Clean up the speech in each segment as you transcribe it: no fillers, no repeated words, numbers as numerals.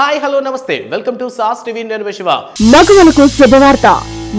Hi hello నమస్తే welcome to sauce TV నేను శివ. మగవలకు శుభవార్త.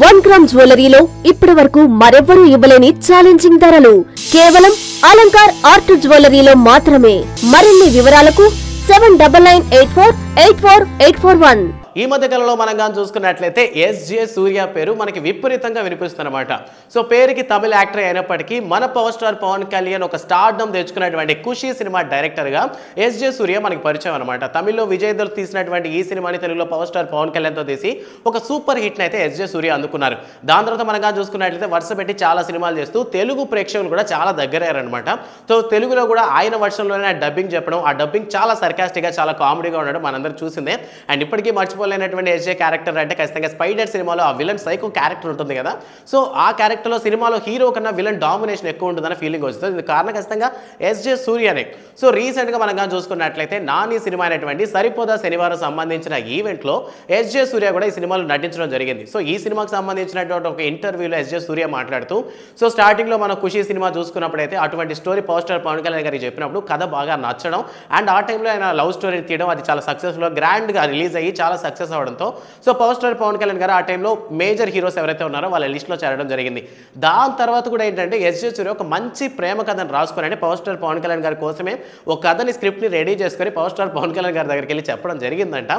1 గ్రామ్ జ్యువెలరీలో ఇప్పటి వరకు మరెవ్వరూ ఇవ్వలేని ఛాలెంజింగ్ ధరలు కేవలం అలంకార్ ఆర్ట్ జ్యువెలరీలో మాత్రమే. మరిన్ని వివరాలకు 7998484841. ఈ మధ్య కాలంలో మనం గాని చూసుకున్నట్లయితే ఎస్జే సూర్య పేరు మనకి విపరీతంగా వినిపిస్తుందన్నమాట. సో పేరుకి తమిళ యాక్టర్ అయినప్పటికీ మన పవర్ స్టార్ పవన్ కళ్యాణ్ ఒక స్టార్డమ్ తెచ్చుకున్నటువంటి ఖుషి సినిమా డైరెక్టర్గా ఎస్జే సూర్య మనకి పరిచయం అనమాట. తమిళ్లో విజయ్ దేవరకొండ తీసినటువంటి ఈ సినిమాని తెలుగులో పవర్ స్టార్ పవన్ కళ్యాణ్తో తీసి ఒక సూపర్ హిట్ని అయితే ఎస్జే సూర్య అందుకున్నారు. దాని తర్వాత మనం గాని చూసుకున్నట్లయితే వరుస పెట్టి చాలా సినిమాలు చేస్తూ తెలుగు ప్రేక్షకులు కూడా చాలా దగ్గరయ్యారనమాట. సో తెలుగులో కూడా ఆయన వర్షంలోనే డబ్బింగ్ చెప్పడం, ఆ డబ్బింగ్ చాలా సర్కాస్టిక్గా చాలా కామెడీగా ఉండడం మనందరూ చూసిందే. అండ్ ఇప్పటికీ మర్చిపోలేనటువంటి ఎస్జే క్యారెక్టర్ అంటే ఖచ్చితంగా స్పైడర్ సినిమాలో ఆ విలన్ సైకో క్యారెక్టర్ ఉంటుంది కదా. సో ఆ క్యారెక్టర్లో సినిమాలో హీరో కన్నా విలన్ డామినేషన్ ఎక్కువ ఉంటుందని ఫీలింగ్ వస్తుంది. ఇది కారణం ఖచ్చితంగా ఎస్జే సూర్యనే. సో రీసెంట్గా మనం కానీ చూసుకున్నట్లయితే నాని సినిమా అయినటువంటి సరిపోదా శనివారం సంబంధించిన ఈవెంట్లో ఎస్జే సూర్య కూడా ఈ సినిమాలో నటించడం జరిగింది. సో ఈ సినిమాకి సంబంధించినటువంటి ఒక ఇంటర్వ్యూలో ఎస్జే సూర్య మాట్లాడుతూ సో స్టార్టింగ్లో మనం ఖుషి సినిమా చూసుకున్నప్పుడైతే అటువంటి story power star Pawan Kalyan గారికి చెప్పినప్పుడు కథ బాగా నచ్చడం అండ్ ఆ టైంలో ఆయన లవ్ స్టోరీ తీయడం అది చాలా సక్సెస్ఫుల్గా గ్రాండ్గా రిలీజ్ అయ్యి చాలా సక్సెస్ అవడంతో so power star Pawan Kalyan garu ఆ టైంలో మేజర్ హీరోస్ ఎవరైతే ఉన్నారో వాళ్ళ లిస్ట్లో చేరడం జరిగింది. దాని తర్వాత కూడా ఏంటంటే ఎస్జే సూర్య ఒక మంచి ప్రేమ కథను రాసుకొని అంటే పవర్ స్టార్ పవన్ కళ్యాణ్ గారి కోసమే ఒక కథని స్క్రిప్ట్ని రెడీ చేసుకొని పవర్ స్టార్ పవన్ కళ్యాణ్ గారి దగ్గరికి వెళ్ళి చెప్పడం జరిగిందంట.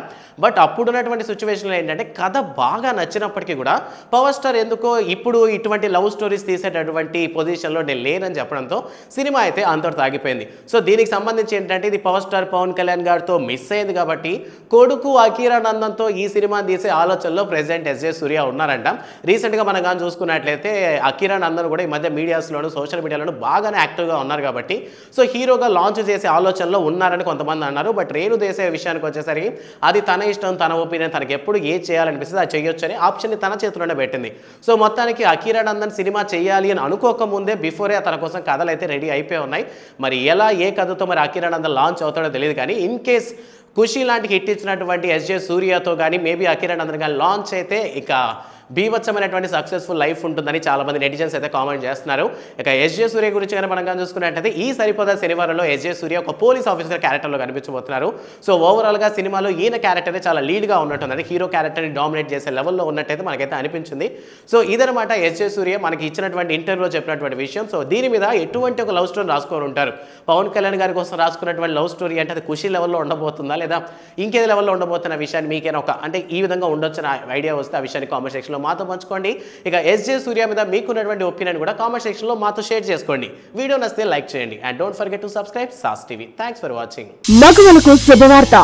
బట్ అప్పుడున్నటువంటి సిచ్యువేషన్లో ఏంటంటే కథ బాగా నచ్చినప్పటికీ కూడా పవర్ స్టార్ ఎందుకో ఇప్పుడు ఇటువంటి లవ్ స్టోరీస్ తీసేటటువంటి పొజిషన్లో నేను లేనని చెప్పడంతో సినిమా అయితే అంతటితో ఆగిపోయింది. సో దీనికి సంబంధించి ఏంటంటే ఇది పవర్ స్టార్ పవన్ కళ్యాణ్ గారితో మిస్ అయ్యింది కాబట్టి కొడుకు అకీరానందన్తో ఈ సినిమా తీసే ఆలోచనలో ప్రెసిడెంట్ ఎస్జే సూర్య ఉన్నారంట. రీసెంట్గా మనం కానీ చూసుకున్నట్లయితే అకీరానందన్ కూడా ఈ మధ్య మీడియాస్లోను సోషల్ మీడియాలోను బాగానే యాక్టివ్గా ఉన్నారు కాబట్టి సో హీరోగా లాంచ్ చేసే ఆలోచనలో ఉన్నారని కొంతమంది అన్నారు. బట్ రేణు దేశాయ్ విషయానికి వచ్చేసరికి అది తన ఇష్టం, తన ఒపీనియన్, తనకి ఎప్పుడు ఏ చేయాలనిపిస్తుంది అది చేయొచ్చు అని ఆప్షన్ని తన చేతిలోనే పెట్టింది. సో మొత్తానికి అకీరానందన్ సినిమా చేయాలి అని అనుకోకముందే బిఫోరే తన కోసం కథలు అయితే రెడీ అయిపోయి ఉన్నాయి. మరి ఎలా ఏ కథతో మరి అకీరానందన్ లాంచ్ అవుతాడో తెలియదు కానీ ఇన్ కేస్ ఖుషి లాంటి హిట్ ఇచ్చినటువంటి ఎస్జే సూర్యతో కానీ మేబీ అకీరానందన్ కానీ లాంచ్ అయితే ఇక బీభత్సమైనటువంటి సక్సెస్ఫుల్ లైఫ్ ఉంటుందని చాలామంది నెటిజన్స్ అయితే కామెంట్ చేస్తున్నారు. ఇక ఎస్జే సూర్య గురించి కానీ మనం కానీ చూసుకున్నట్టయితే ఈ సరిపోదా శనివారంలో ఎస్జే సూర్య ఒక పోలీస్ ఆఫీసర్ క్యారెక్టర్లో కనిపించబోతున్నారు. సో ఓవరాల్గా సినిమాలో ఈయన క్యారెక్టర్ చాలా లీడ్గా ఉన్నట్టుంది, అంటే హీరో క్యారెక్టర్ని డామినేట్ చేసే లెవెల్లో ఉన్నట్టయితే మనకైతే అనిపించింది. సో ఇదనమాట ఎస్జే సూర్య మనకి ఇచ్చినటువంటి ఇంటర్వ్యూలో చెప్పినటువంటి విషయం. సో దీని మీద ఎటువంటి ఒక లవ్ స్టోరీ రాసుకొని ఉంటారు, పవన్ కళ్యాణ్ గారి కోసం రాసుకున్నటువంటి లవ్ స్టోరీ అంటే అది ఖుషి లెవెల్లో ఉండబోతుందా లేదా ఇంకేది లెవెల్లో ఉండబోతున్న విషయాన్ని మీకైనా ఒక అంటే ఈ విధంగా ఉండొచ్చిన ఐడియా వస్తే ఆ విషయాన్ని కామెంట్ సెక్షన్లో మాతో పంచుకోండి. ఇక ఎస్జే సూర్య మీద మీకున్నటువంటి ఒపీనియన్ కూడా కామెంట్ సెక్షన్ లో మాతో షేర్ చేసుకోండి. వీడియో నచ్చితే లైక్ చేయండి and don't forget to subscribe SAS TV. Thanks for watching. మగవలకు శుభవార్త.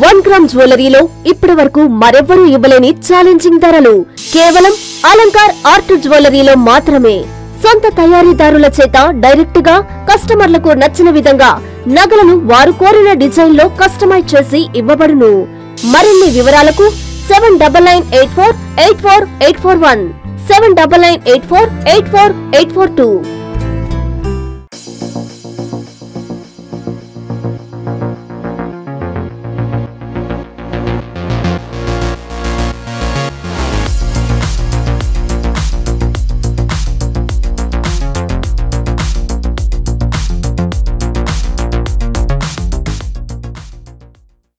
1 గ్రామ్ జ్యువెలరీలో ఇప్పటి వరకు మరెవ్వరూ ఇవ్వలేని ఛాలెంజింగ్ ధరలు కేవలం అలంకార్ ఆర్ట్ జ్యువెలరీలో మాత్రమే. సొంత తయారీదారుల చేత డైరెక్ట్ గా కస్టమర్లకు నచ్చిన విధంగా నగలను వారు కోరిన డిజైన్ లో కస్టమైజ్ చేసి ఇవ్వబడును. మరిన్ని వివరాలకు 7998484841 7998484842.